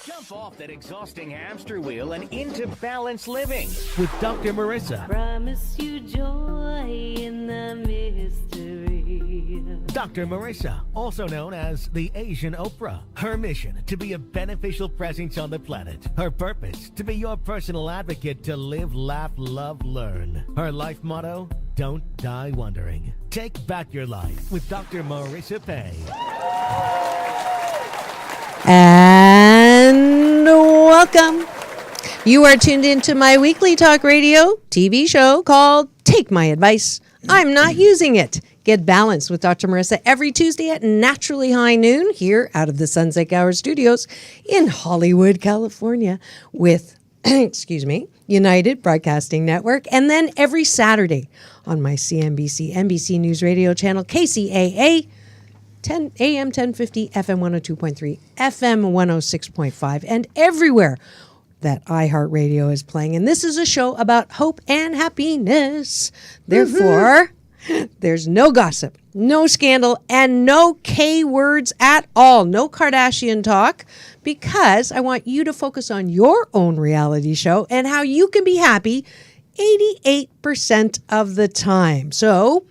Jump off that exhausting hamster wheel and into balanced living with Dr. Marissa. Promise you joy in the mystery. Dr. Marissa, also known as the Asian Oprah. Her mission, to be a beneficial presence on the planet. Her purpose, to be your personal advocate to live, laugh, love, learn. Her life motto, don't die wondering. Take back your life with Dr. Marissa Pay. And welcome. You are tuned into my weekly talk radio TV show called Take My Advice. I'm not using it. Get balanced with Dr. Marissa every Tuesday at naturally high noon here out of the Sunset Gower Studios in Hollywood, California with, United Broadcasting Network. And then every Saturday on my CNBC NBC News Radio channel, KCAA, 10 AM 1050, FM 102.3, FM 106.5, and everywhere that iHeartRadio is playing. And this is a show about hope and happiness. Therefore, there's no gossip, no scandal, and no K words at all. No Kardashian talk, because I want you to focus on your own reality show and how you can be happy 88% of the time. So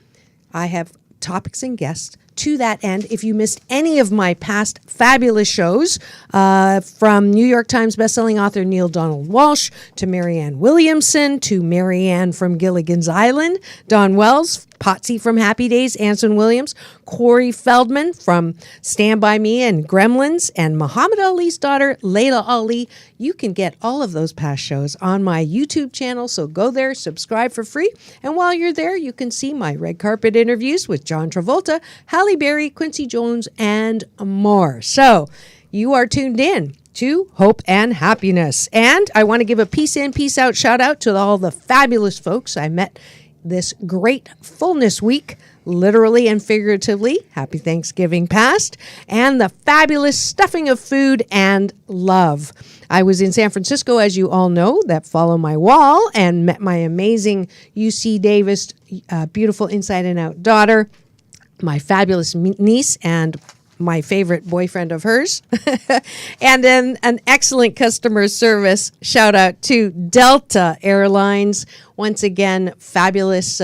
I have topics and guests to that end. If you missed any of my past fabulous shows, from New York Times bestselling author Neil Donald Walsh to Marianne Williamson to Marianne from Gilligan's Island, Don Wells, Potsy from Happy Days, Anson Williams, Corey Feldman from Stand By Me and Gremlins, and Muhammad Ali's daughter, Layla Ali. You can get all of those past shows on my YouTube channel, so go there, subscribe for free. And while you're there, you can see my red carpet interviews with John Travolta, Halle Berry, Quincy Jones, and more. So you are tuned in to Hope and Happiness. And I want to give a peace in, peace out shout out to all the fabulous folks I met this great fullness week, literally and figuratively. Happy Thanksgiving past, and the fabulous stuffing of food and love. I was in San Francisco, as you all know, that follow my wall, and met my amazing UC Davis, beautiful inside and out daughter, my fabulous niece, and my favorite boyfriend of hers, and then an excellent customer service shout out to Delta Airlines. Once again, fabulous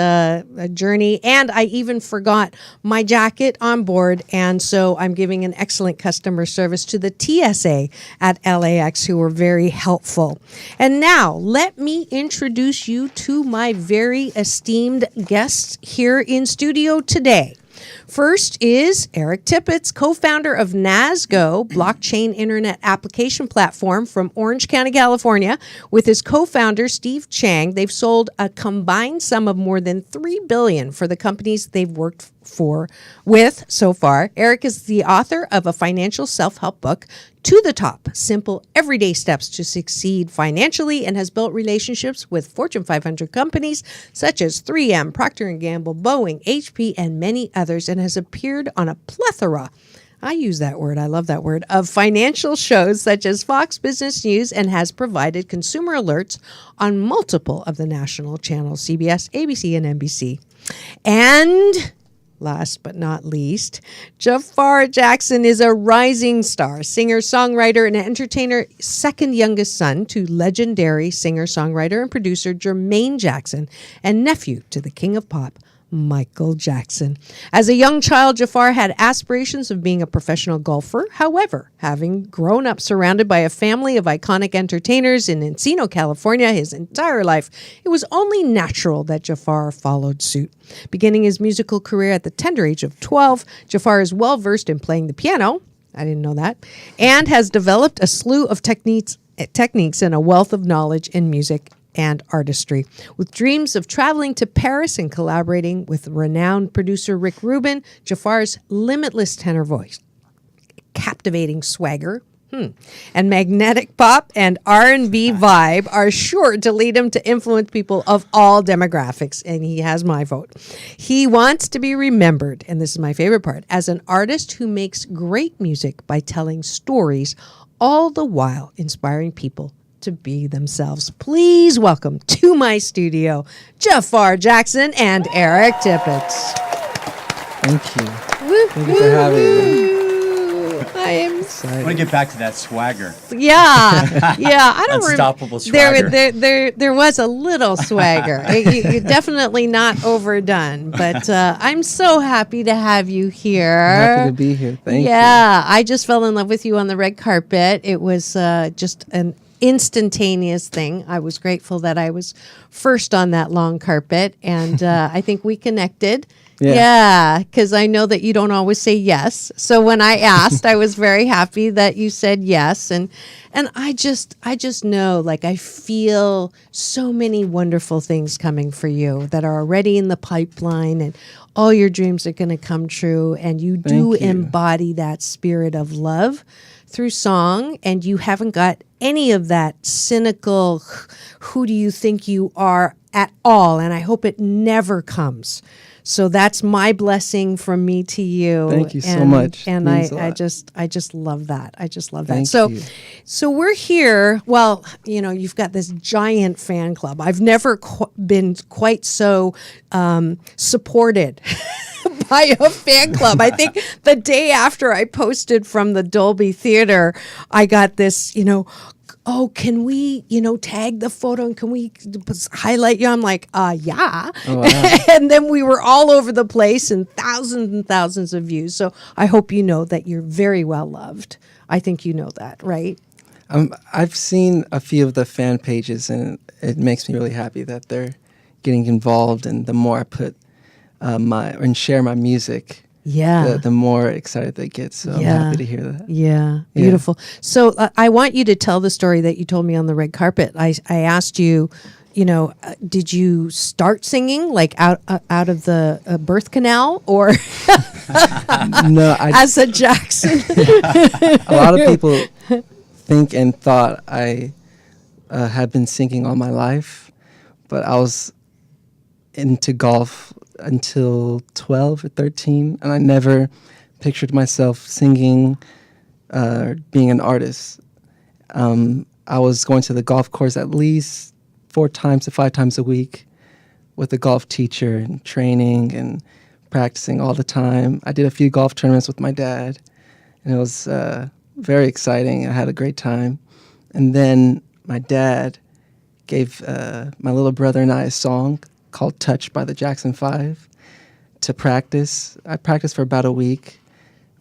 journey. And I even forgot my jacket on board. And so I'm giving an excellent customer service to the TSA at LAX, who were very helpful. And now let me introduce you to my very esteemed guests here in studio today. First is Eric Tippets, co-founder of NASGO, blockchain internet application platform from Orange County, California. With his co-founder, Steve Chiang, they've sold a combined sum of more than $3 billion for the companies they've worked with so far. Eric is the author of a financial self-help book, To the Top, Simple Everyday Steps to Succeed Financially, and has built relationships with Fortune 500 companies such as 3M, Procter & Gamble, Boeing, HP, and many others, and has appeared on a plethora, I use that word, I love that word, of financial shows such as Fox Business News, and has provided consumer alerts on multiple of the national channels, CBS, ABC, and NBC. And last but not least, Jaafar Jackson is a rising star, singer, songwriter, and entertainer, second youngest son to legendary singer, songwriter, and producer Jermaine Jackson, and nephew to the king of pop, Michael Jackson. As a young child, Jaafar had aspirations of being a professional golfer. However, having grown up surrounded by a family of iconic entertainers in Encino, California, his entire life, it was only natural that Jaafar followed suit. Beginning his musical career at the tender age of 12, Jaafar is well versed in playing the piano. I didn't know that. And has developed a slew of techniques and a wealth of knowledge in music and artistry. With dreams of traveling to Paris and collaborating with renowned producer Rick Rubin, Jaafar's limitless tenor voice, captivating swagger, and magnetic pop and R&B vibe are sure to lead him to influence people of all demographics, and he has my vote. He wants to be remembered, and this is my favorite part, as an artist who makes great music by telling stories, all the while inspiring people to be themselves. Please welcome to my studio, Jaafar Jackson and Eric Tippets. Thank you. Thank you for having me. I times. I want to get back to that swagger. Yeah. I don't Unstoppable swagger. There was a little swagger. You're definitely not overdone. But I'm so happy to have you here. Happy to be here. Thank you. Yeah, I just fell in love with you on the red carpet. It was just an instantaneous thing. I was grateful that I was first on that long carpet, and I think we connected. Yeah, because I know that you don't always say yes. So when I asked, I was very happy that you said yes, and I just know, like, I feel so many wonderful things coming for you that are already in the pipeline, and all your dreams are going to come true, and you do embody that spirit of love through song, and you haven't got any of that cynical, who do you think you are at all, and I hope it never comes. So that's my blessing from me to you. Thank you so much. And I just love that. I just love that. Thank you. So we're here. Well, you've got this giant fan club. I've never been quite so supported by a fan club. I think the day after I posted from the Dolby Theater, I got this, oh, can we, tag the photo and can we highlight you? I'm like, yeah. Oh, wow. And then we were all over the place and thousands of views. So I hope you know that you're very well loved. I think you know that, right? I've seen a few of the fan pages, and it makes me really happy that they're getting involved. And the more I put and share my music, the more excited they get. So I'm happy to hear that. Yeah, beautiful. So I want you to tell the story that you told me on the red carpet. I asked you, did you start singing like out of the birth canal, or no? As a Jackson? A lot of people think and thought I had been singing all my life, but I was into golf until 12 or 13, and I never pictured myself singing or being an artist. I was going to the golf course at least 4 to 5 times a week with a golf teacher and training and practicing all the time. I did a few golf tournaments with my dad, and it was very exciting. I had a great time. And then my dad gave my little brother and I a song called Touch by the Jackson 5 to practice. I practiced for about a week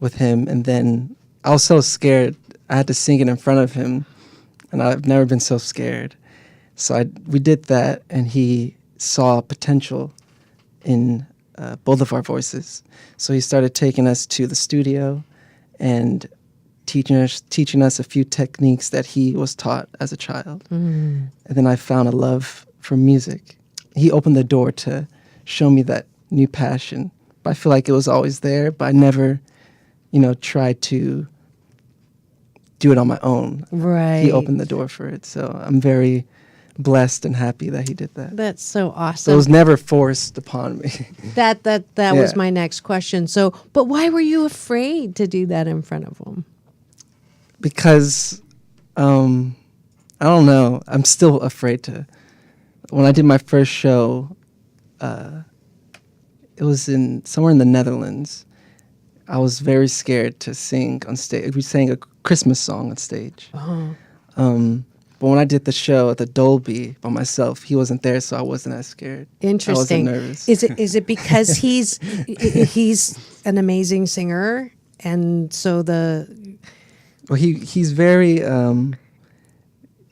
with him, and then I was so scared. I had to sing it in front of him, and I've never been so scared. So we did that, and he saw potential in both of our voices. So he started taking us to the studio and teaching us a few techniques that he was taught as a child. And then I found a love for music. He opened the door to show me that new passion. But I feel like it was always there, but I never, tried to do it on my own. Right. He opened the door for it. So I'm very blessed and happy that he did that. That's so awesome. So it was never forced upon me. That was my next question. So, but why were you afraid to do that in front of him? Because, I don't know. I'm still afraid to. When I did my first show, it was somewhere in the Netherlands. I was very scared to sing on stage. We sang a Christmas song on stage. Oh. But when I did the show at the Dolby by myself, he wasn't there, so I wasn't as scared. Interesting. I wasn't nervous. Is it because he's an amazing singer, and so Well, he's very.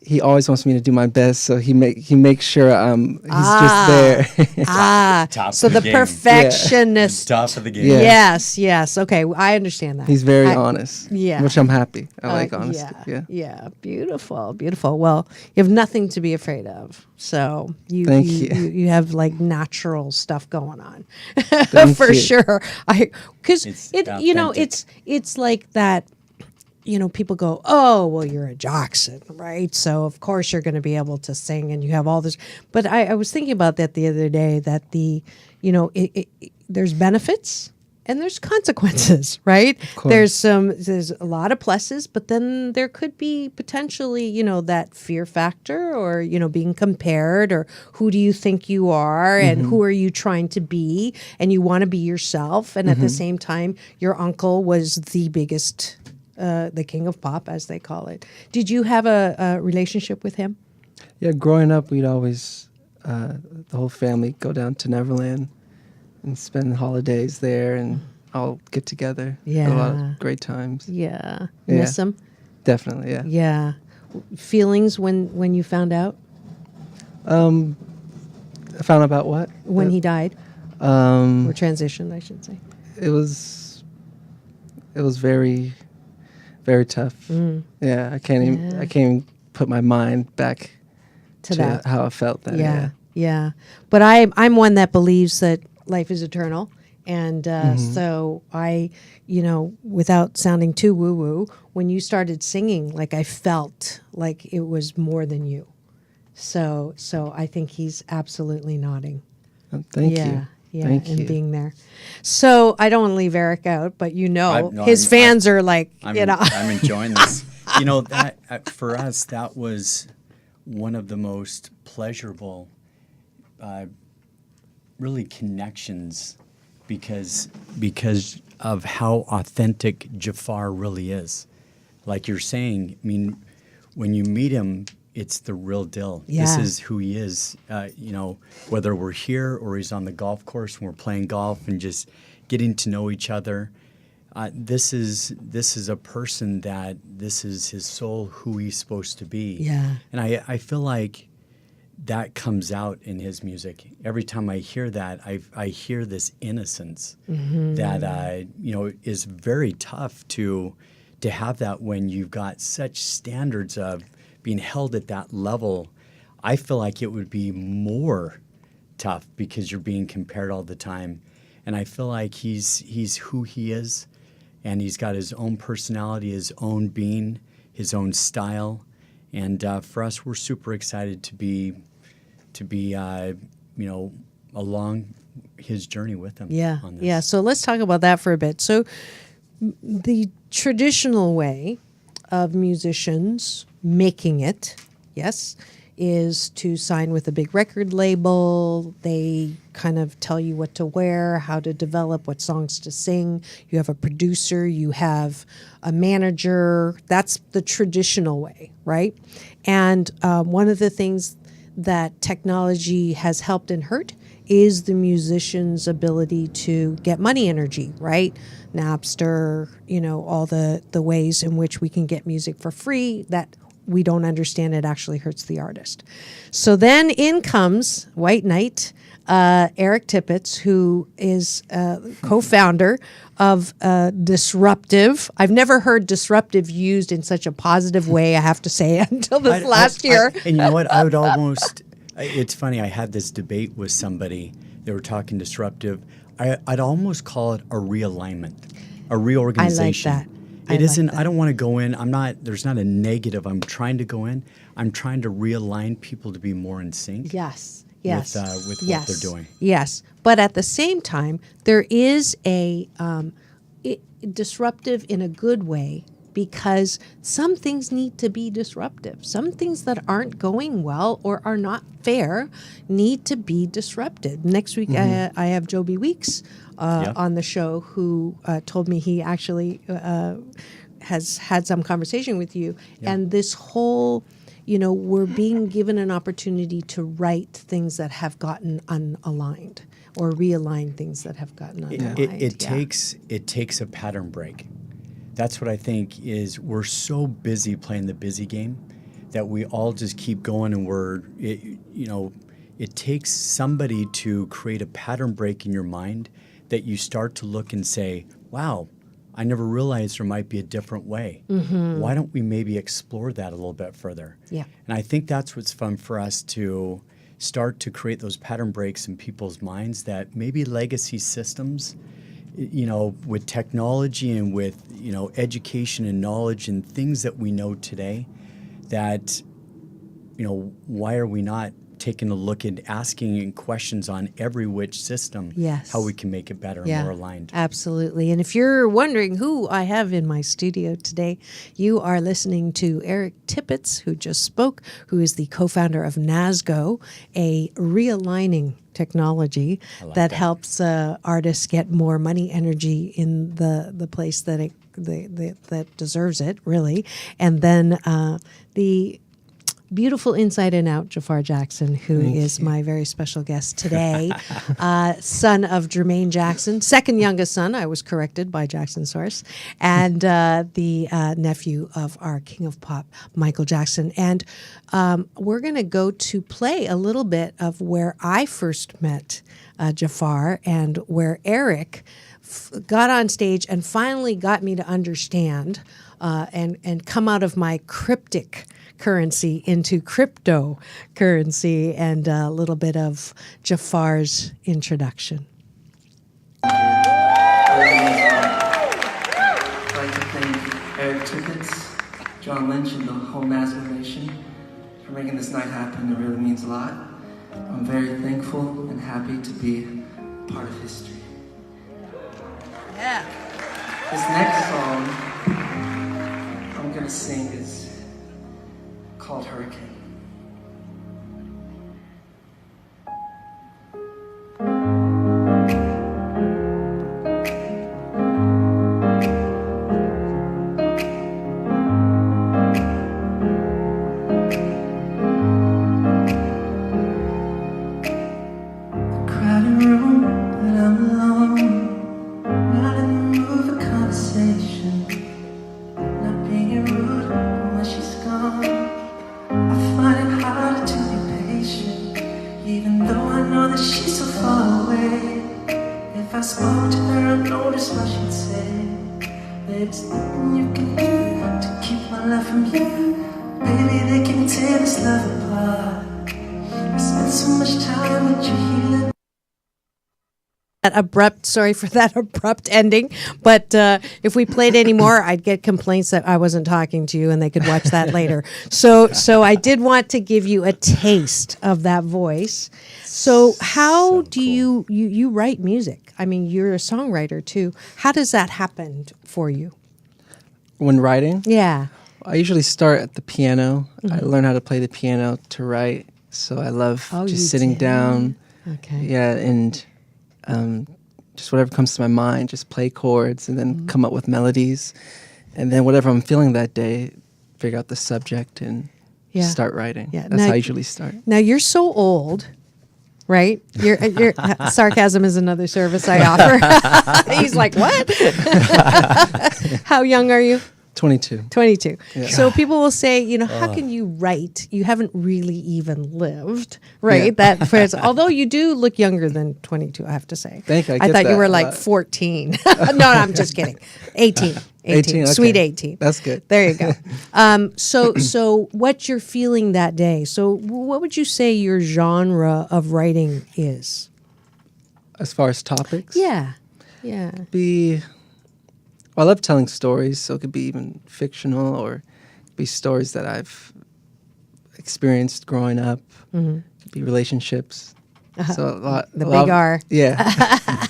He always wants me to do my best, so he makes sure he's just there. Top so of the game. perfectionist. Top of the game. Yeah. Yes. Okay, I understand that. He's very honest. Yeah. Which I'm happy. I like honesty. Yeah. Beautiful. Well, you have nothing to be afraid of. So Thank you. You have like natural stuff going on For sure. Because It's it's like that. People go, oh, well, you're a Jackson, right? So, of course, you're going to be able to sing and you have all this. But I was thinking about that the other day, that there's benefits and there's consequences, right? There's a lot of pluses, but then there could be potentially, that fear factor, or, being compared, or who do you think you are and who are you trying to be? And you want to be yourself. And at the same time, your uncle was the biggest the king of pop, as they call it. Did you have a relationship with him? Yeah, growing up, we'd always, the whole family, go down to Neverland and spend holidays there and all get together. Had a lot Yeah. of great times. Yeah. Yeah. Miss him? Definitely, yeah. Yeah. Feelings when you found out? I found out about what? When he died? Or transitioned, I should say. It was very, very tough. Yeah, I can't even put my mind back To to that. how I felt then. Yeah, yeah. But I'm one that believes that life is eternal. And so I, without sounding too woo-woo, when you started singing, like I felt like it was more than you. So I think he's absolutely nodding. Thank yeah, you. Yeah, Thank and you. being there. So I don't want to leave Eric out, but No, his fans are like, I'm enjoying this. That for us, that was one of the most pleasurable, really connections, because of how authentic Jaafar really is. Like you're saying, I mean, when you meet him, it's the real deal. Yeah. This is who he is. Whether we're here or he's on the golf course and we're playing golf and just getting to know each other. This is a person that this is his soul, who he's supposed to be. Yeah. And I feel like that comes out in his music. Every time I hear that, I hear this innocence that is very tough to have that when you've got such standards of being held at that level. I feel like it would be more tough because you're being compared all the time. And I feel like he's who he is, and he's got his own personality, his own being, his own style. And for us, we're super excited to be along his journey with him. Yeah, on this. yeah. So let's talk about that for a bit. So the traditional way of musicians making it, yes, is to sign with a big record label. They kind of tell you what to wear, how to develop, what songs to sing. You have a producer, you have a manager. That's the traditional way, right? And one of the things that technology has helped and hurt is the musician's ability to get money energy, right? Napster, all the ways in which we can get music for free that we don't understand. It actually hurts the artist. So then in comes White Knight, Eric Tippets, who is co-founder of Disruptive. I've never heard disruptive used in such a positive way, I have to say, until this last year. And you know what? I would almost. It's funny. I had this debate with somebody. They were talking disruptive. I'd almost call it a realignment, a reorganization. I like that. It isn't. I don't want to go in. I'm not. There's not a negative. I'm trying to go in. I'm trying to realign people to be more in sync. Yes. With what they're doing. Yes. But at the same time, there is a disruptive in a good way, because some things need to be disruptive. Some things that aren't going well or are not fair need to be disrupted. Next week, I have Joby Weeks on the show, who told me he actually has had some conversation with you. Yeah. And this whole, we're being given an opportunity to right things that have gotten unaligned, or realign things that have gotten unaligned. It takes a pattern break. That's what I think is, we're so busy playing the busy game that we all just keep going, and it takes somebody to create a pattern break in your mind that you start to look and say, wow, I never realized there might be a different way. Mm-hmm. Why don't we maybe explore that a little bit further? Yeah. And I think that's what's fun for us, to start to create those pattern breaks in people's minds, that maybe legacy systems, with technology and with, education and knowledge and things that we know today, that, why are we not taking a look at asking questions on every which system, yes, how we can make it better and more aligned. Absolutely. And if you're wondering who I have in my studio today, you are listening to Eric Tippets, who just spoke, who is the co-founder of NASGO, a realigning technology that helps artists get more money energy in the place that that deserves it, really. And then the beautiful inside and out Jaafar Jackson, who is my very special guest today, son of Jermaine Jackson, second youngest son. I was corrected by Jackson Source, and the nephew of our King of Pop, Michael Jackson. And we're going to go to play a little bit of where I first met Jaafar and where Eric got on stage and finally got me to understand and come out of my cryptic currency into cryptocurrency, and a little bit of Jaafar's introduction. I'd like to thank Eric Tippets, John Lynch, and the whole NASGO Nation for making this night happen. It really means a lot. I'm very thankful and happy to be part of history. Yeah. This next song I'm gonna sing is called Hurricane. Sorry for that abrupt ending, but if we played any more, I'd get complaints that I wasn't talking to you, and they could watch that later. So I did want to give you a taste of that voice. So how do you write music? I mean, you're a songwriter too. How does that happen for you? When writing? Yeah. I usually start at the piano. I learn how to play the piano to write, so I love just sitting down. Okay. Yeah, and just whatever comes to my mind, just play chords and then come up with melodies. And then whatever I'm feeling that day, figure out the subject and start writing. Yeah. That's how I usually start. Now, you're so old, right? You're sarcasm is another service I offer. He's like, what? How young are you? 22. 22. Yeah. So people will say, how can you write? You haven't really even lived, right? Yeah. Although you do look younger than 22, I have to say. Thank you. I thought you were like 14. No, I'm just kidding. 18. 18. Okay. Sweet 18. That's good. There you go. So what you're feeling that day. So what would you say your genre of writing is? As far as topics? Yeah. I love telling stories, so it could be even fictional or be stories that I've experienced growing up. It could be relationships. So a lot. The big R. Yeah.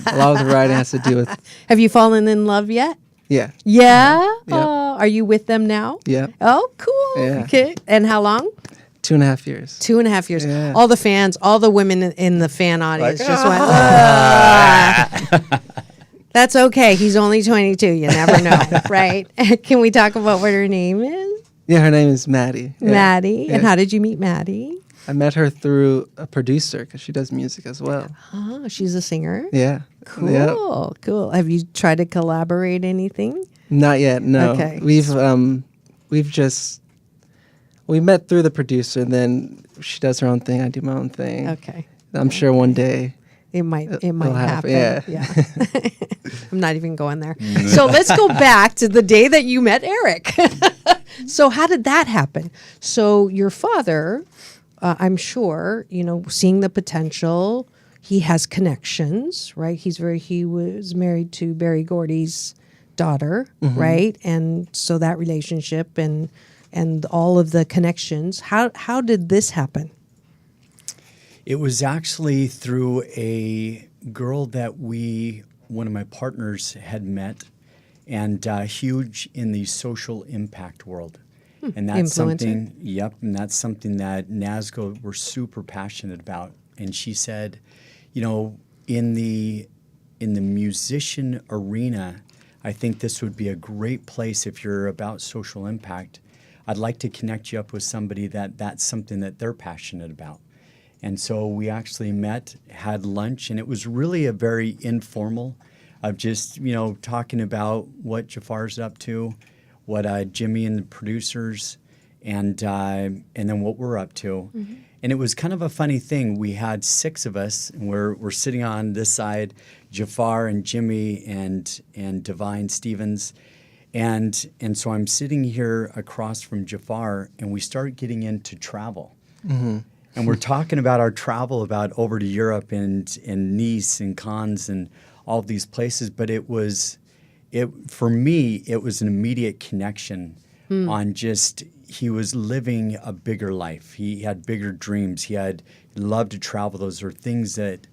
A lot of the writing has to do with. Have you fallen in love yet? Yeah. Yeah? Yep. Are you with them now? Yeah. Oh, cool. Yeah. Okay. And how long? 2.5 years. 2.5 years. Yeah. All the fans, all the women in the fan audience just went, That's okay. He's only 22. You never know, right? Can we talk about what her name is? Yeah, her name is Maddie. Yeah. Maddie. Yeah. And how did you meet Maddie? I met her through a producer because she does music as well. Oh, she's a singer? Yeah. Cool. Yep. Cool. Have you tried to collaborate anything? Not yet, no. Okay. We met through the producer, and then she does her own thing, I do my own thing. Okay. I'm sure one day it might happen. Yeah. I'm not even going there. So let's go back to the day that you met Eric. So how did that happen? So your father, I'm sure, seeing the potential, he has connections, right? He was married to Berry Gordy's daughter, right? And so that relationship and all of the connections. How did this happen? It was actually through a girl that one of my partners had met, and huge in the social impact world. And that's something, and that's something that NASGO were super passionate about. And she said, in the musician arena, I think this would be a great place if you're about social impact. I'd like to connect you up with somebody that's something that they're passionate about. And so we actually met, had lunch, and it was really a very informal of just, talking about what Jaafar's up to, what Jimmy and the producers, and then what we're up to. Mm-hmm. And it was kind of a funny thing. We had 6 of us, and we're sitting on this side, Jaafar and Jimmy and Divine Stevens. And so I'm sitting here across from Jaafar, and we start getting into travel. Mm-hmm. And we're talking about our travel over to Europe and Nice and Cannes and all of these places. But for me, it was an immediate connection on just, he was living a bigger life. He had bigger dreams. He loved to travel. Those are things that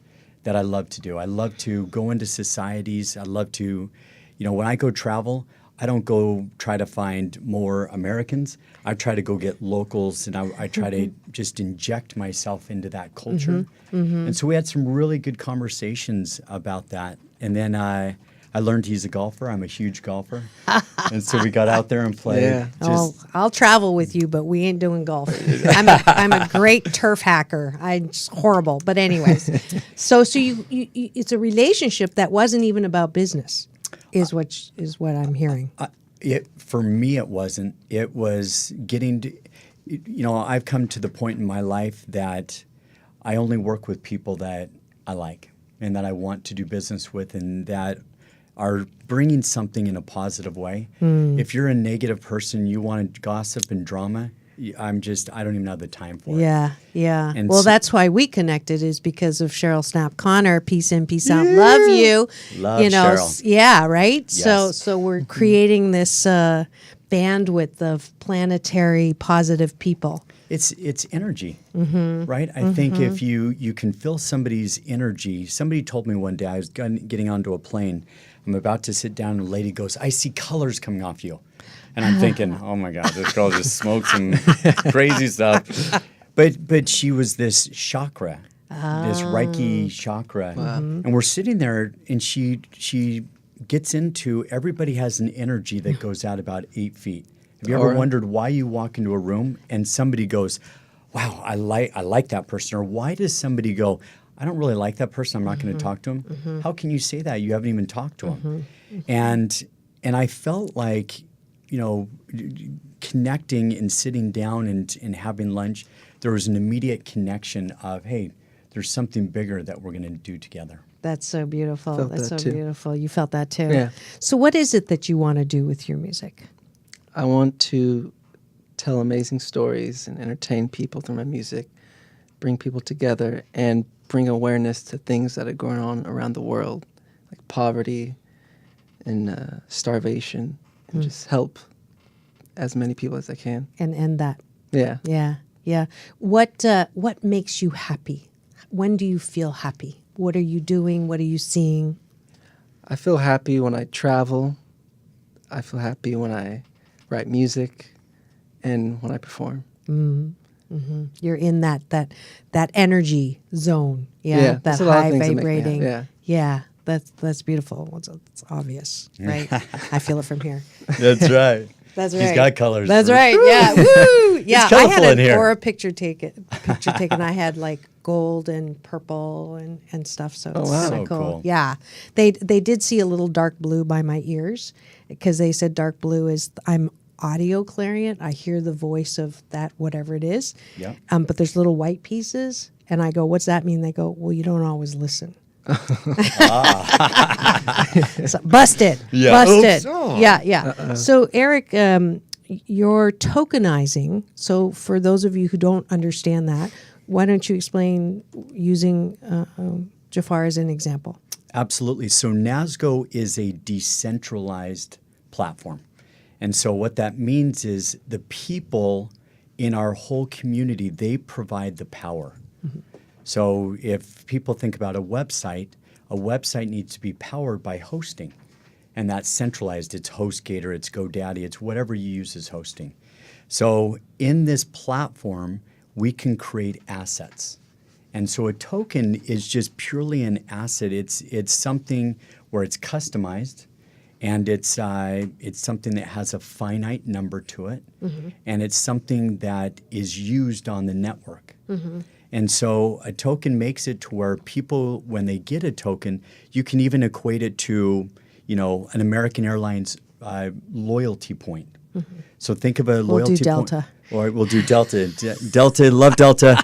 I love to do. I love to go into societies. I love to, when I go travel, I don't go try to find more Americans. I try to go get locals, and I try to just inject myself into that culture. Mm-hmm. Mm-hmm. And so we had some really good conversations about that. And then I learned he's a golfer. I'm a huge golfer. And so we got out there and played. Yeah. I'll travel with you, but we ain't doing golf. I'm a great turf hacker. I'm just horrible. But anyways, so you it's a relationship that wasn't even about business. Is what I'm hearing. For me, it wasn't. It was getting to, I've come to the point in my life that I only work with people that I like and that I want to do business with and that are bringing something in a positive way. If you're a negative person, you want gossip and drama, I don't even have the time for it. Yeah. And well, that's why we connected, is because of Cheryl Snap Connor. Peace in, peace out. Love you. Love Cheryl. Yeah, right? Yes. So we're creating this bandwidth of planetary positive people. It's energy, right? I think if you can feel somebody's energy. Somebody told me one day, I was getting onto a plane. I'm about to sit down, and a lady goes, "I see colors coming off you." And I'm thinking, oh my God, this girl just smoked some crazy stuff. But she was this chakra, this Reiki chakra. Wow. And we're sitting there, and she gets into, everybody has an energy that goes out about 8 feet. Have you ever wondered why you walk into a room and somebody goes, wow, I like that person? Or why does somebody go, I don't really like that person, I'm not going to talk to him? How can you say that? You haven't even talked to him. And I felt like, connecting and sitting down and having lunch, there was an immediate connection of, hey, there's something bigger that we're going to do together. That's so beautiful. Felt That's that so too. beautiful. You felt that too. Yeah. So what is it that you want to do with your music? I want to tell amazing stories and entertain people through my music, bring people together, and bring awareness to things that are going on around the world, like poverty and starvation, and just help as many people as I can. And end that. Yeah. Yeah. What makes you happy? When do you feel happy? What are you doing? What are you seeing? I feel happy when I travel. I feel happy when I write music and when I perform. You're in that energy zone. Yeah, That there's a lot of high things that make me vibrating. happy, Yeah. That's beautiful. It's obvious, right? I feel it from here. That's right. That's right. He's got colors. That's right. Yeah. Woo! Yeah. I colorful had in an here. aura picture taken. I had like gold and purple and stuff. So it's wow. kind of So cool. Yeah. They did see a little dark blue by my ears because they said dark blue is I'm audio clarion. I hear the voice of that whatever it is. Yeah. But there's little white pieces, and I go, "What's that mean?" They go, "Well, you don't always listen." So, busted. Yeah. Busted. Oops. Oh. Yeah. So Eric, you're tokenizing. So for those of you who don't understand that, why don't you explain using Jaafar as an example? Absolutely. So NASGO is a decentralized platform. And so what that means is the people in our whole community, they provide the power. So if people think about a website needs to be powered by hosting. And that's centralized. It's HostGator, it's GoDaddy, it's whatever you use as hosting. So in this platform, we can create assets. And so a token is just purely an asset. It's something where it's customized. And it's something that has a finite number to it, and it's something that is used on the network. And so a token makes it to where people, when they get a token, you can even equate it to, an American Airlines loyalty point. So think of a loyalty do Delta. point. Or we'll do Delta. Delta, love Delta.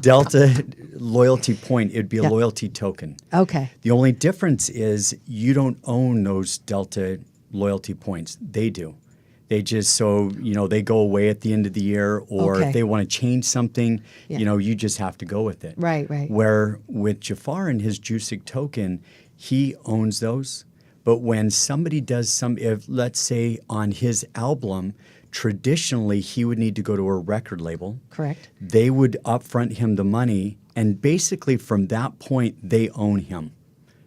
Delta loyalty point, it'd be a loyalty token. Okay. The only difference is you don't own those Delta loyalty points. They do. They just, they go away at the end of the year, or if they want to change something, you just have to go with it. Right. Where with Jaafar and his Jusic token, he owns those. But when somebody does if let's say on his album, traditionally he would need to go to a record label. Correct. They would upfront him the money, and basically from that point, they own him.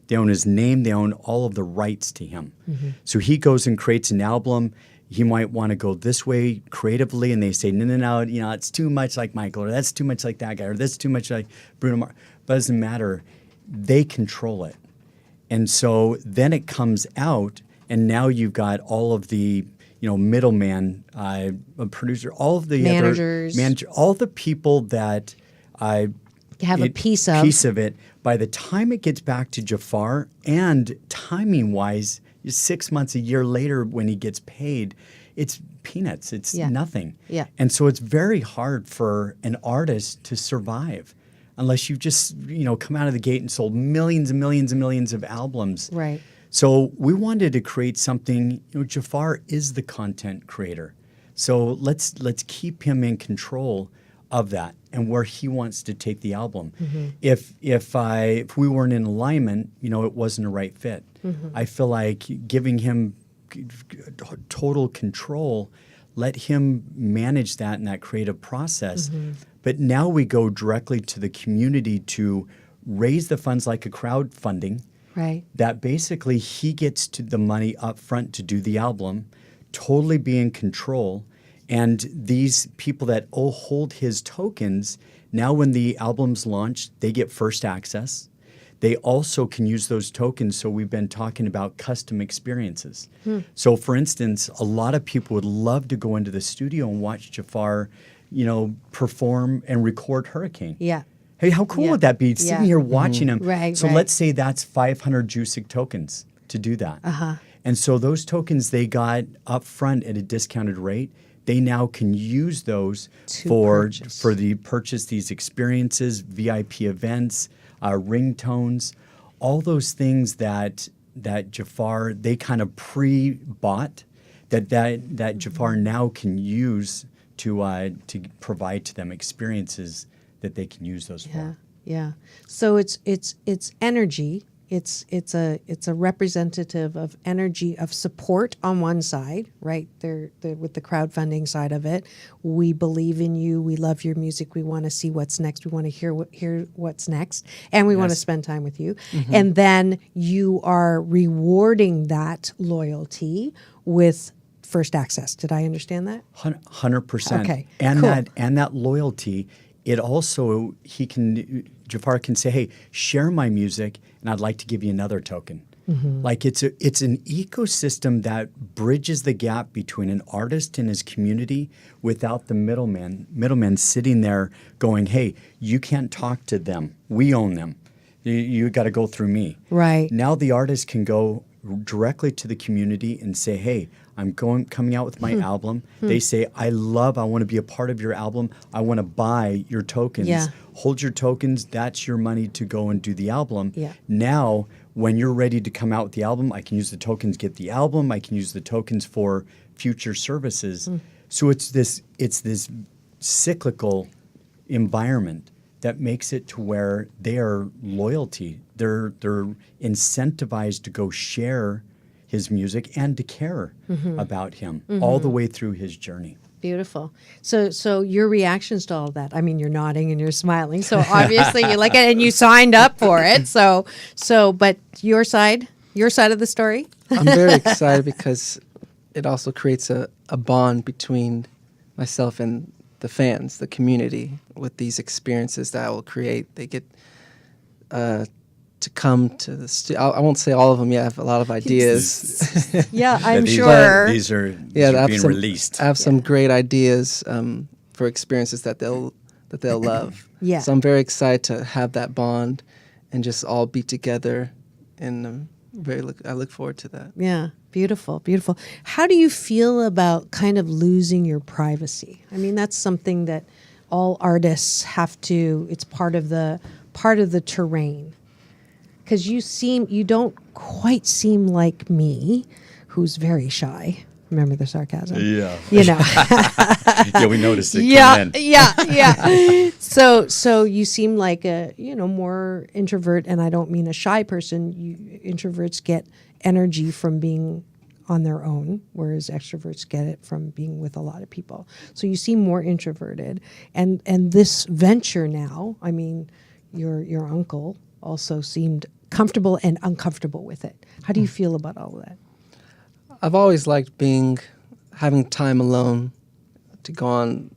They own his name. They own all of the rights to him. So he goes and creates an album. He might want to go this way creatively, and they say, no, it's too much like Michael, or that's too much like that guy, or that's too much like Bruno Mars. But it doesn't matter. They control it. And so then it comes out, and now you've got all of the middleman, producer, all of the managers, all the people that have a piece of it. By the time it gets back to Jaafar, and timing-wise, 6 months, a year later when he gets paid, it's peanuts. It's nothing. Yeah. And so it's very hard for an artist to survive unless you've just come out of the gate and sold millions and millions and millions of albums. Right. So we wanted to create something. Jaafar is the content creator, so let's keep him in control of that and where he wants to take the album. If we weren't in alignment, it wasn't a right fit. I feel like giving him total control, let him manage that in that creative process. But now we go directly to the community to raise the funds like a crowdfunding. Right. That basically he gets to the money up front to do the album, totally be in control. And these people that hold his tokens, now when the album's launched, they get first access. They also can use those tokens. So we've been talking about custom experiences. So for instance, a lot of people would love to go into the studio and watch Jaafar, perform and record Hurricane. Yeah. Hey, how cool would that be? Sitting here watching him. Right, so right. let's say that's 500 Jusic tokens to do that. And so those tokens they got up front at a discounted rate, they now can use those for purchase these experiences, VIP events, ringtones, all those things that Jaafar, they kind of pre-bought that Jaafar now can use to provide to them experiences that they can use those for. Yeah. So it's energy. It's a representative of energy of support on one side, right? They're with the crowdfunding side of it. We believe in you. We love your music. We want to see what's next. We want to hear what's next, and we want to spend time with you. And then you are rewarding that loyalty with first access. Did I understand that? 100%. Okay. And cool. that loyalty, it also Jaafar can say, hey, share my music, and I'd like to give you another token. Like it's an ecosystem that bridges the gap between an artist and his community without the middleman sitting there going, hey, you can't talk to them. We own them. You got to go through me. Right. Now the artist can go directly to the community and say, hey, I'm coming out with my album. They say, I want to be a part of your album. I want to buy your tokens. Yeah. Hold your tokens. That's your money to go and do the album. Yeah. Now, when you're ready to come out with the album, I can use the tokens, get the album. I can use the tokens for future services. So it's this cyclical environment that makes it to where they are loyalty. They're incentivized to go share his music and to care about him all the way through his journey. Beautiful. So your reactions to all of that, I mean, you're nodding and you're smiling. So obviously you like it and you signed up for it. So, but your side of the story? I'm very excited because it also creates a bond between myself and the fans, the community, with these experiences that I will create. They get to to come to the studio. I won't say all of them yet. I have a lot of ideas. Yeah, I'm these, sure. These are I being have released. I have some great ideas for experiences that they'll love. Yeah. So I'm very excited to have that bond and just all be together, and I look forward to that. Yeah, beautiful, beautiful. How do you feel about kind of losing your privacy? I mean, that's something that all artists have to. It's part of the terrain. Because you don't quite seem like me, who's very shy. Remember the sarcasm? Yeah. You know. Yeah, we noticed it. Yeah. So you seem like a, more introvert, and I don't mean a shy person. Introverts get energy from being on their own, whereas extroverts get it from being with a lot of people. So you seem more introverted. And this venture now, I mean, your uncle also seemed comfortable and uncomfortable with it. How do you feel about all of that? I've always liked having time alone to go on.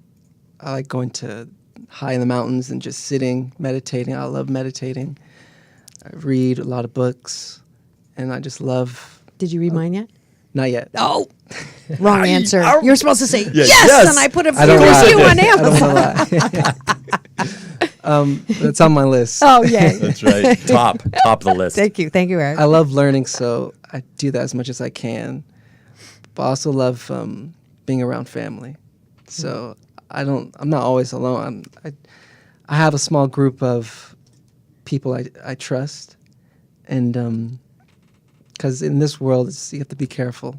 I like going to high in the mountains and just sitting, meditating. I love meditating. I read a lot of books, and I just love. Did you read mine yet? Not yet. Oh, wrong answer. You're supposed to say yes, yes. and I put a I don't review lie. on Amazon. I don't want to lie. That's on my list. Oh, yeah. That's right. Top of the list. Thank you, Eric. I love learning, so I do that as much as I can. But I also love being around family. So I'm not always alone. I have a small group of people I trust, and because in this world you have to be careful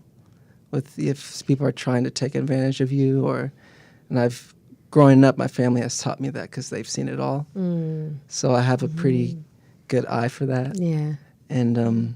with if people are trying to take advantage of you, and growing up, my family has taught me that because they've seen it all. So I have a pretty good eye for that. Yeah. And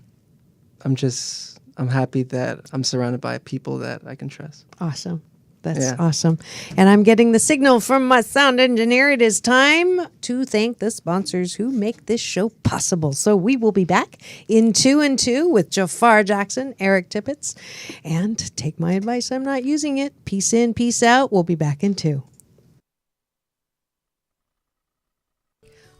I'm happy that I'm surrounded by people that I can trust. Awesome. That's awesome. And I'm getting the signal from my sound engineer. It is time to thank the sponsors who make this show possible. So we will be back in 2 and 2 with Jaafar Jackson, Eric Tippets, and take my advice. I'm not using it. Peace in, peace out. We'll be back in 2.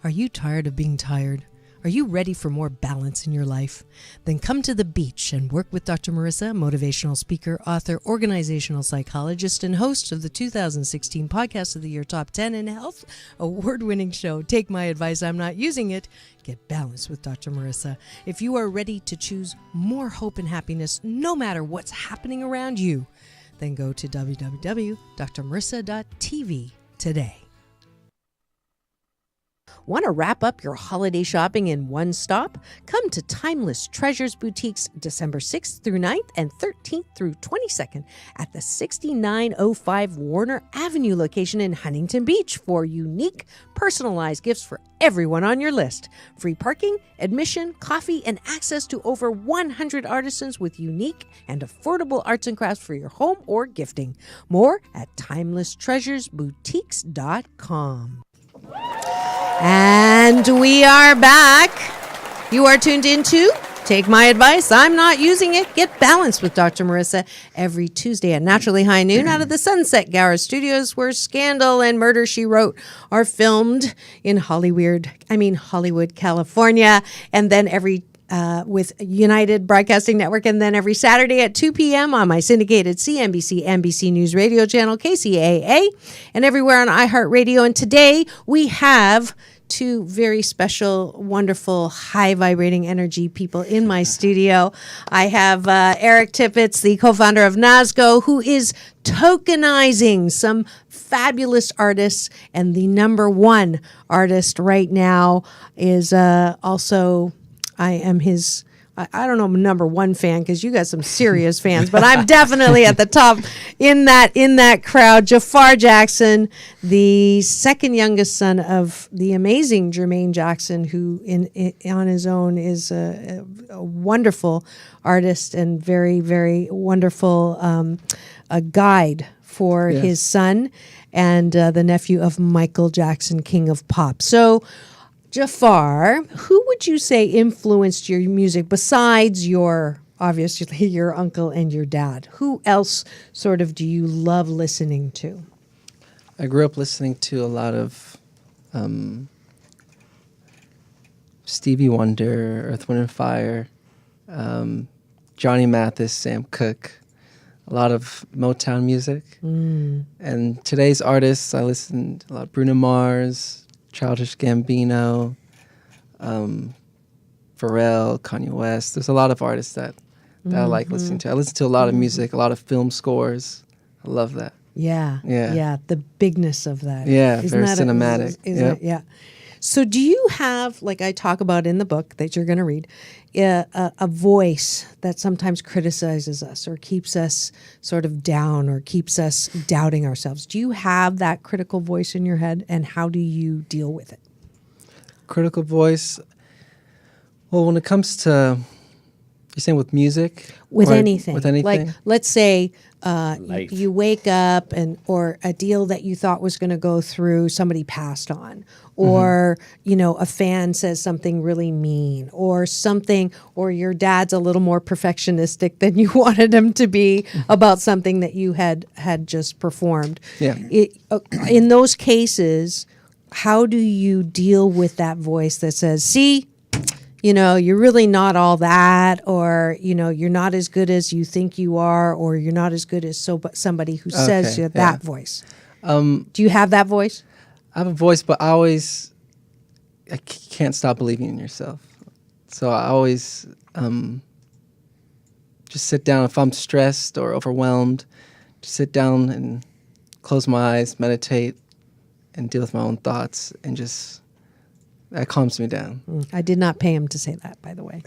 Are you tired of being tired? Are you ready for more balance in your life? Then come to the beach and work with Dr. Marissa, motivational speaker, author, organizational psychologist, and host of the 2016 Podcast of the Year Top 10 in Health award-winning show, Take My Advice, I'm Not Using It. Get balanced with Dr. Marissa. If you are ready to choose more hope and happiness no matter what's happening around you, then go to www.drmarissa.tv today. Want to wrap up your holiday shopping in one stop? Come to Timeless Treasures Boutiques December 6th through 9th and 13th through 22nd at the 6905 Warner Avenue location in Huntington Beach for unique, personalized gifts for everyone on your list. Free parking, admission, coffee, and access to over 100 artisans with unique and affordable arts and crafts for your home or gifting. More at timelesstreasuresboutiques.com. And we are back. You are tuned into Take My Advice, I'm Not Using It. Get balanced with Dr. Marissa every Tuesday at Naturally High Noon out of the Sunset Gower Studios, where Scandal and Murder, She Wrote are filmed in Hollywood, California, and then with United Broadcasting Network, and then every Saturday at 2 p.m. on my syndicated CNBC, NBC News radio channel, KCAA, and everywhere on iHeartRadio. And today we have two very special, wonderful, high vibrating energy people in my studio. I have Eric Tippets, the co-founder of NASGO, who is tokenizing some fabulous artists, and the number one artist right now is also... I am his, I don't know, number one fan, because you got some serious fans, but I'm definitely at the top in that crowd. Jaafar Jackson, the second youngest son of the amazing Jermaine Jackson, who on his own is a wonderful artist and very, very wonderful a guide for his son, and the nephew of Michael Jackson, King of Pop. So, Jaafar, who would you say influenced your music besides obviously your uncle and your dad? Who else sort of do you love listening to? I grew up listening to a lot of Stevie Wonder, Earth, Wind and Fire, Johnny Mathis, Sam Cooke, a lot of Motown music. And today's artists, I listen to a lot of Bruno Mars, Childish Gambino, Pharrell, Kanye West. There's a lot of artists that I like listening to. I listen to a lot of music, a lot of film scores. I love that. Yeah. The bigness of that. Yeah, Isn't very that cinematic. Isn't it? Yeah. So do you have, like I talk about in the book that you're going to read, a voice that sometimes criticizes us or keeps us sort of down or keeps us doubting ourselves? Do you have that critical voice in your head, and how do you deal with it? Critical voice. Well, when it comes to, you're saying with music? With Or anything. With anything? Like, let's say Life. you wake up or a deal that you thought was going to go through, somebody passed on, or, a fan says something really mean, or something, or your dad's a little more perfectionistic than you wanted him to be about something that you had just performed. Yeah. In those cases, how do you deal with that voice that says, see, you're really not all that, or, you're not as good as you think you are, or you're not as good as somebody who says you're that voice. Do you have that voice? I have a voice, but I can't stop believing in yourself. So I always just sit down. If I'm stressed or overwhelmed, just sit down and close my eyes, meditate, and deal with my own thoughts, and just... that calms me down. I did not pay him to say that, by the way.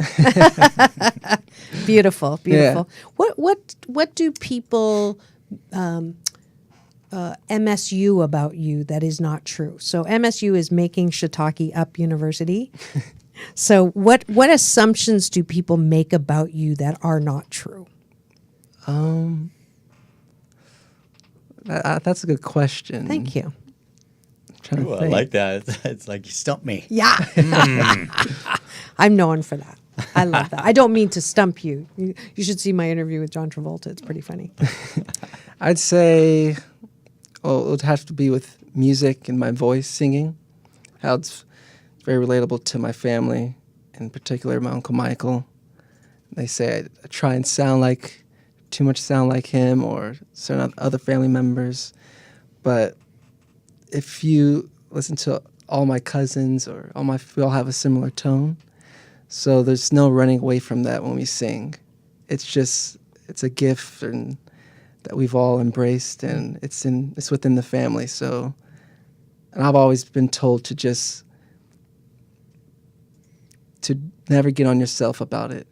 Beautiful. Yeah. What do people MSU about you that is not true? So MSU is Making Shiitake Up University. So what assumptions do people make about you that are not true? That's a good question. Thank you. Trying to Ooh, I think. like that. It's like you stumped me. Yeah. I'm known for that. I love that. I don't mean to stump you. You should see my interview with John Travolta. It's pretty funny. I'd say, it would have to be with music and my voice, singing. How it's very relatable to my family, in particular my Uncle Michael. They say I try and sound like him or certain other family members. But if you listen to all my cousins or we all have a similar tone. So there's no running away from that when we sing. It's a gift and that we've all embraced, and it's within the family. So, and I've always been told to never get on yourself about it,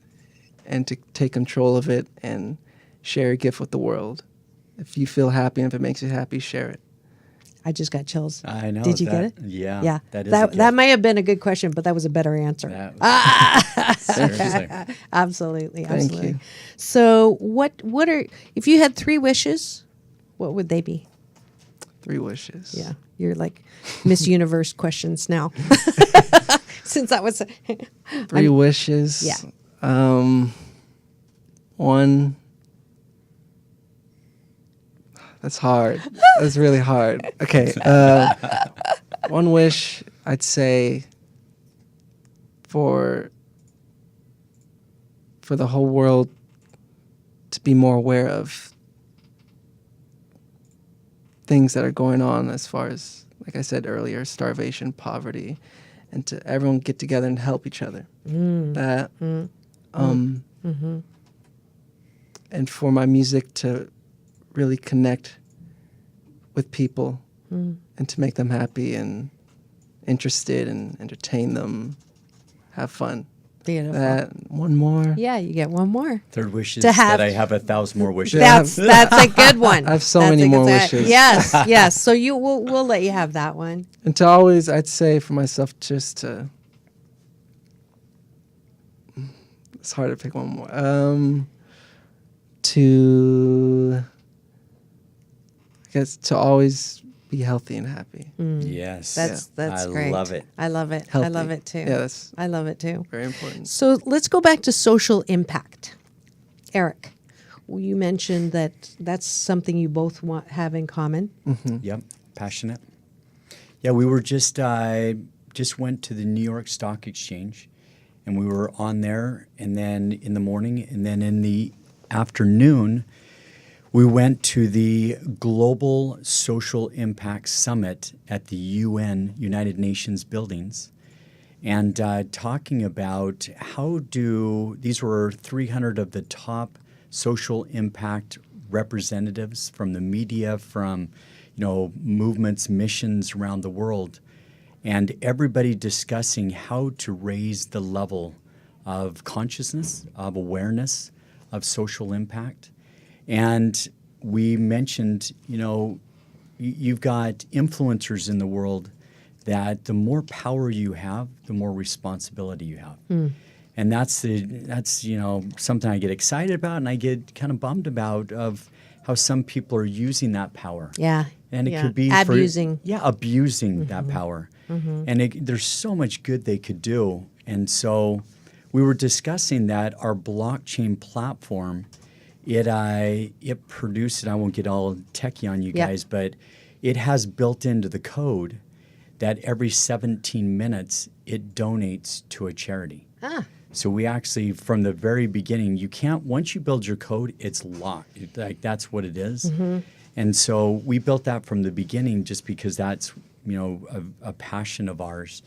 and to take control of it and share a gift with the world. If you feel happy and if it makes you happy, share it. I just got chills. I know. Did you get it? Yeah. Yeah. That is that may have been a good question, but that was a better answer. Seriously. Absolutely. Thank Absolutely. you. So if you had 3 wishes, what would they be? 3 wishes. Yeah. You're like Miss Universe questions now. Since that was 3 wishes. Yeah. 1. That's hard. That's really hard. Okay. 1 wish, I'd say, for the whole world to be more aware of things that are going on as far as, like I said earlier, starvation, poverty, and to everyone get together and help each other. And for my music to really connect with people and to make them happy and interested and entertain them, have fun. beautiful. One more. Yeah, you get one more. 3rd wish is To have- that I have 1,000 more wishes. That's a good one. I have so That's many a good more one. wishes. Yes, yes. So we'll let you have that one. And to always, I'd say for myself, just to, it's hard to pick one more. I guess to always be healthy and happy. Yes. That's I great. love it. I love it. I Healthy. love it too. Yeah, that's I love it too. very important. So let's go back to social impact. Eric, you mentioned that that's something you both have in common. Yep. Passionate. Yeah, we were just just went to the New York Stock Exchange, and we were on there, and then in the morning, and then in the afternoon, we went to the Global Social Impact Summit at the UN, United Nations buildings, and talking about these were 300 of the top social impact representatives from the media, from movements, missions around the world, and everybody discussing how to raise the level of consciousness, of awareness, of social impact. And we mentioned, you've got influencers in the world that the more power you have, the more responsibility you have. And that's something I get excited about, and I get kind of bummed about, of how some people are using that power. Yeah. And it could be abusing. Abusing that power. And there's so much good they could do. And so we were discussing that our blockchain platform, it produces, I won't get all techie on you guys, but it has built into the code that every 17 minutes it donates to a charity. So we actually, from the very beginning, once you build your code, it's locked. That's what it is. And so we built that from the beginning just because that's, a passion of ours.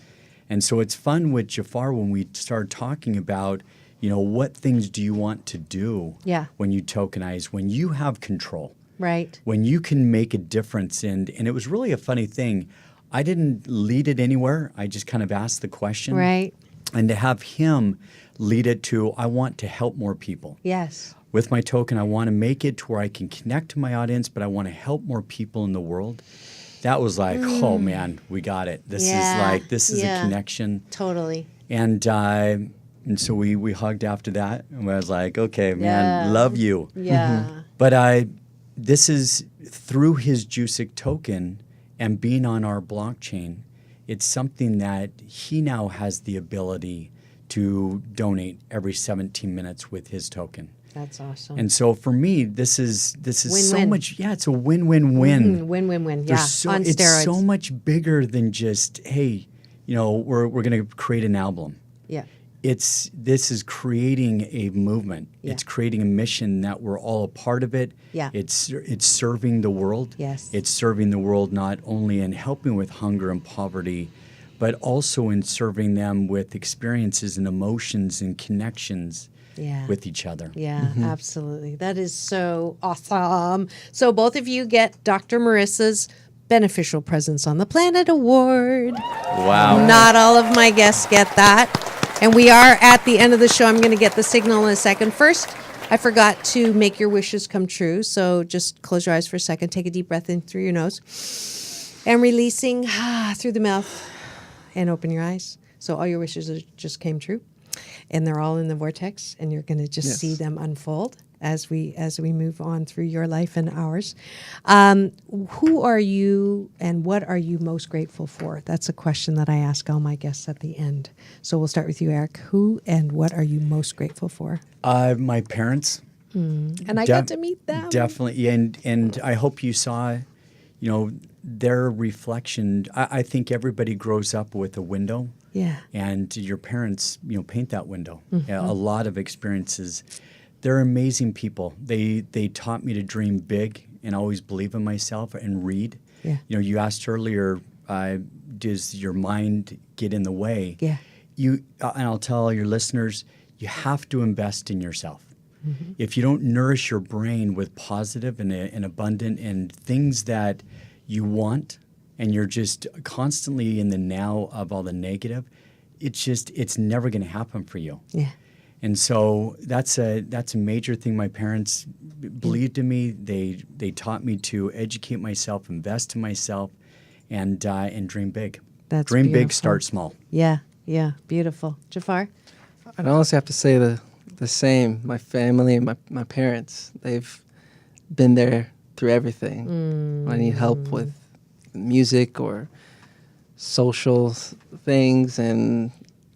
And so it's fun with Jaafar when we start talking about, what things do you want to do when you tokenize, when you have control, right? When you can make a difference. And it was really a funny thing. I didn't lead it anywhere. I just kind of asked the question. Right. And to have him lead it to, I want to help more people. Yes. With my token, I want to make it to where I can connect to my audience, but I want to help more people in the world. That was like, oh man, we got it. This is a connection. Totally. And so we hugged after that, and I was like, okay, man, love you. Yeah. But this is through his Jusic token and being on our blockchain, it's something that he now has the ability to donate every 17 minutes with his token. That's awesome. And so for me, this is win-win. So much. Yeah, it's a win-win-win. Win-win-win. Yeah. It's steroids. so much bigger than just, hey, we're going to create an album. Yeah. This is creating a movement. Yeah. It's creating a mission that we're all a part of it. Yeah. It's serving the world. Yes. It's serving the world not only in helping with hunger and poverty, but also in serving them with experiences and emotions and connections with each other. Yeah, absolutely. That is so awesome. So both of you get Dr. Marissa's Beneficial Presence on the Planet Award. Wow. Not all of my guests get that. And we are at the end of the show. I'm going to get the signal in a second. First, I forgot to make your wishes come true. So just close your eyes for a second. Take a deep breath in through your nose. And releasing through the mouth. And open your eyes. So all your wishes just came true. And they're all in the vortex. And you're going to just see them unfold as we move on through your life and ours. Who are you and what are you most grateful for? That's a question that I ask all my guests at the end. So we'll start with you, Eric. Who and what are you most grateful for? My parents. And I got to meet them. Definitely. And I hope you saw, their reflection. I think everybody grows up with a window. Yeah. And your parents, paint that window. A lot of experiences. They're amazing people. They taught me to dream big and always believe in myself and read. Yeah. You asked earlier, does your mind get in the way? Yeah. And I'll tell all your listeners, you have to invest in yourself. If you don't nourish your brain with positive and abundant and things that you want, and you're just constantly in the now of all the negative, it's never going to happen for you. Yeah. And so that's a major thing. My parents believed in me. They taught me to educate myself, invest in myself, and dream big. That's dream beautiful. big, start small. Yeah. Yeah. Beautiful. Jaafar? I'd honestly have to say the same. My family and my parents, they've been there through everything. When I need help with music or social things and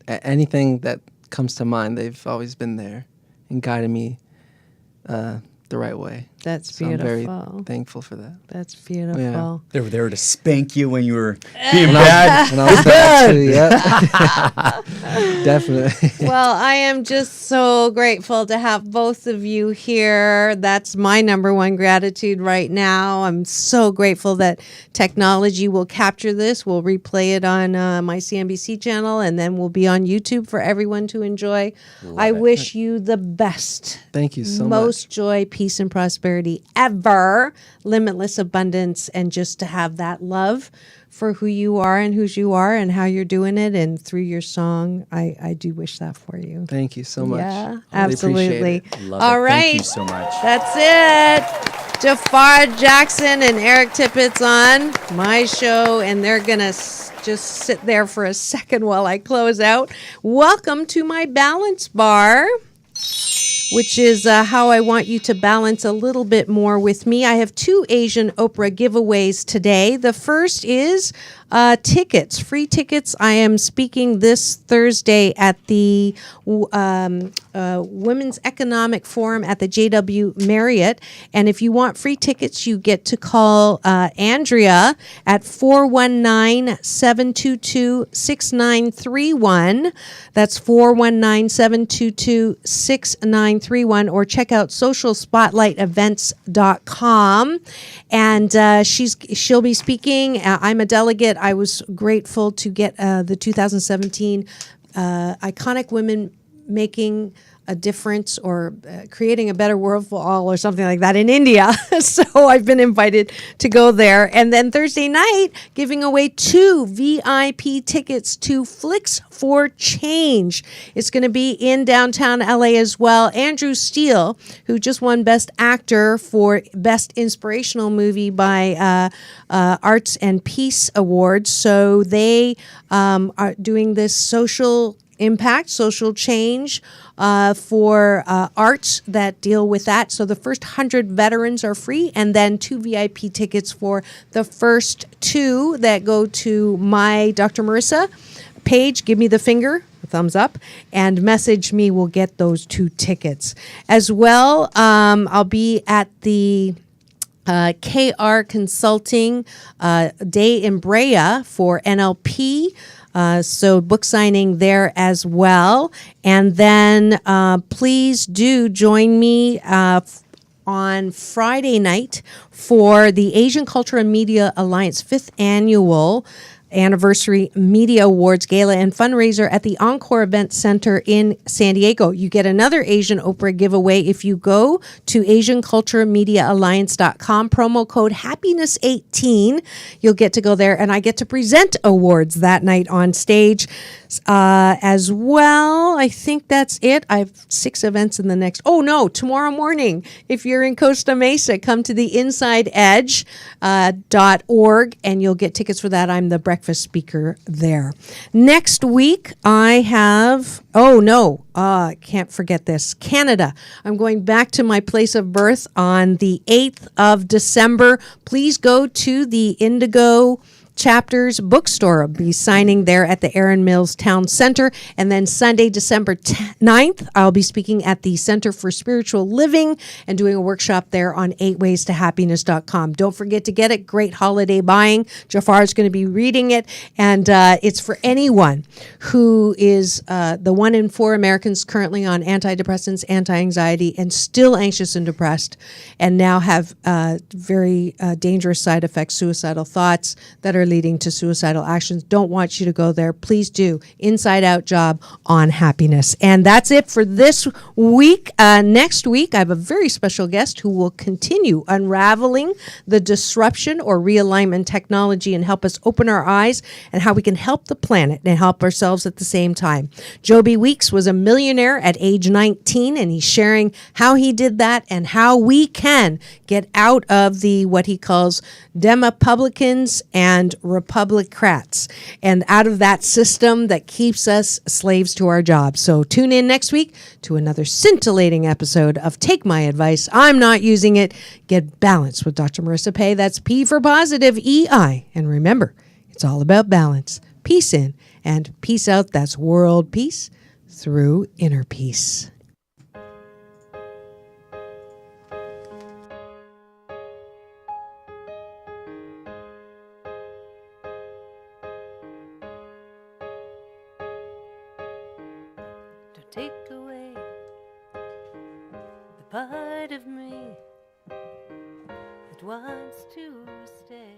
anything that comes to mind, they've always been there and guided me the right way. That's So I'm beautiful. very thankful for that. That's beautiful. They were there to spank you when you were being bad. And I was bad too, yep. Definitely. Well, I am just so grateful to have both of you here. That's my number one gratitude right now. I'm so grateful that technology will capture this. We'll replay it on my CNBC channel, and then we'll be on YouTube for everyone to enjoy. I wish you the best. Thank you so much. Most joy, peace, and prosperity ever, limitless abundance, and just to have that love for who you are and whose you are and how you're doing it. And through your song, I do wish that for you. Thank you so much. Yeah, I really absolutely. appreciate it. Love All it. right. Thank you so much. That's it. Jaafar Jackson and Eric Tippets on my show, and they're going to just sit there for a second while I close out. Welcome to my balance bar, which is how I want you to balance a little bit more with me. I have 2 Asian Oprah giveaways today. The first is tickets, free tickets. I am speaking this Thursday at the Women's Economic Forum at the JW Marriott. And if you want free tickets, you get to call Andrea at 419-722-6931. That's 419-722-6931, or check out socialspotlightevents.com. And she'll be speaking. I'm a delegate. I was grateful to get the 2017 Iconic Women Making a Difference, or Creating a Better World for All, or something like that, in India. So I've been invited to go there. And then Thursday night, giving away 2 VIP tickets to Flicks for Change. It's going to be in downtown LA as well. Andrew Steele, who just won Best Actor for Best Inspirational Movie by Arts and Peace Awards. So they are doing this social impact, social change for arts that deal with that. So the first 100 veterans are free, and then 2 VIP tickets for the first 2 that go to my Dr. Marissa page. Give me the finger, thumbs up, and message me. We'll get those 2 tickets. As well, I'll be at the KR Consulting Day in Brea for NLP. So book signing there as well. And then please do join me on Friday night for the Asian Culture and Media Alliance 5th Annual Anniversary Media Awards Gala and Fundraiser at the Encore Event Center in San Diego. You get another Asian Oprah giveaway if you go to AsianCultureMediaAlliance.com, promo code happiness18. You'll get to go there, and I get to present awards that night on stage as well. I think that's it. I have 6 events in the next. Oh no, tomorrow morning, if you're in Costa Mesa, come to the InsideEdge.org and you'll get tickets for that. I'm the breakfast speaker there. Next week, I have, can't forget this, Canada. I'm going back to my place of birth on the 8th of December. Please go to the Indigo Chapters bookstore. I'll be signing there at the Erin Mills Town Center. And then Sunday, December 9th, I'll be speaking at the Center for Spiritual Living and doing a workshop there on 8ways-to-happiness.com. Don't forget to get it. Great holiday buying. Jaafar is going to be reading it. And it's for anyone who is the 1 in 4 Americans currently on antidepressants, anti-anxiety, and still anxious and depressed, and now have very dangerous side effects, suicidal thoughts that are leading to suicidal actions. Don't want you to go there. Please do. Inside Out job on happiness. And that's it for this week. Next week, I have a very special guest who will continue unraveling the disruption or realignment technology and help us open our eyes and how we can help the planet and help ourselves at the same time. Joby Weeks was a millionaire at age 19, and he's sharing how he did that and how we can get out of the what he calls Demopublicans and Republicrats, and out of that system that keeps us slaves to our jobs. So tune in next week to another scintillating episode of Take My Advice. I'm not using it. Get balanced with Dr. Marissa Pay. That's P for positive, EI. And remember, it's all about balance. Peace in and peace out. That's world peace through inner peace. take away the part of me that wants to stay.